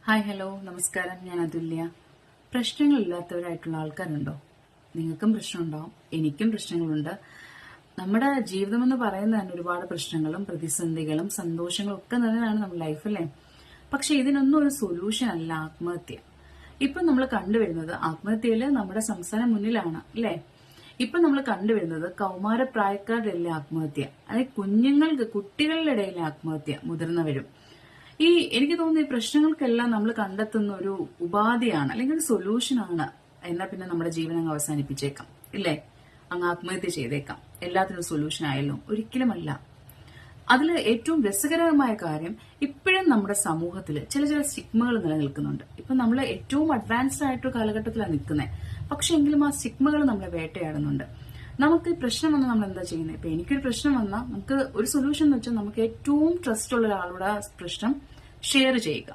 Hi hello നമസ്കാരം. ഞാൻ അതുല്യ. പ്രശ്നങ്ങളില്ലാത്തവരായിട്ടുള്ള ആൾക്കാരുണ്ടോ? നിങ്ങൾക്കും പ്രശ്നമുണ്ടാവും, എനിക്കും പ്രശ്നങ്ങളുണ്ട്. നമ്മുടെ ജീവിതം എന്ന് പറയുന്നത് തന്നെ ഒരുപാട് പ്രശ്നങ്ങളും പ്രതിസന്ധികളും സന്തോഷങ്ങളും ഒക്കെ തന്നെയാണ് നമ്മുടെ ലൈഫ്, അല്ലേ? പക്ഷെ ഇതിനൊന്നും ഒരു സൊല്യൂഷൻ അല്ല ആത്മഹത്യ. ഇപ്പൊ നമ്മൾ കണ്ടുവരുന്നത് ആത്മഹത്യയില് നമ്മുടെ സംസ്ഥാനം മുന്നിലാണ്, അല്ലേ? ഇപ്പൊ നമ്മൾ കണ്ടുവരുന്നത് കൗമാരപ്രായക്കാരുടെ ഇടയിലെ ആത്മഹത്യ, അതായത് കുട്ടികളുടെ ഇടയിലെ ആത്മഹത്യ, മുതിർന്നവരും. എനിക്ക് തോന്നുന്നു ഈ പ്രശ്നങ്ങൾക്കെല്ലാം നമ്മൾ കണ്ടെത്തുന്ന ഒരു ഉപാധിയാണ്, അല്ലെങ്കിൽ ഒരു സൊല്യൂഷനാണ്. എന്നാൽ പിന്നെ നമ്മുടെ ജീവൻ അങ്ങ് അവസാനിപ്പിച്ചേക്കാം, ഇല്ലേ? അങ്ങ് ആത്മഹത്യ ചെയ്തേക്കാം, എല്ലാത്തിനും സൊല്യൂഷൻ ആയല്ലോ. ഒരിക്കലുമല്ല. അതിൽ ഏറ്റവും രസകരമായ കാര്യം, ഇപ്പോഴും നമ്മുടെ സമൂഹത്തിൽ ചില സ്റ്റിഗ്മകൾ നിലനിൽക്കുന്നുണ്ട്. ഇപ്പൊ നമ്മൾ ഏറ്റവും അഡ്വാൻസ്ഡ് ആയിട്ടൊരു കാലഘട്ടത്തിലാണ് നിൽക്കുന്നത്. പക്ഷെ എങ്കിലും ആ സ്റ്റിഗ്മകൾ നമ്മളെ വേട്ടയാടുന്നുണ്ട്. നമുക്ക് ഈ പ്രശ്നം വന്നാൽ നമ്മൾ എന്താ ചെയ്യുന്നത്? ഇപ്പൊ എനിക്കൊരു പ്രശ്നം വന്നാൽ നമുക്ക് ഒരു സൊല്യൂഷൻ എന്ന് വെച്ചാൽ നമുക്ക് ഏറ്റവും ട്രസ്റ്റ് ഉള്ള ഒരാളുടെ പ്രശ്നം ഷെയർ ചെയ്യുക.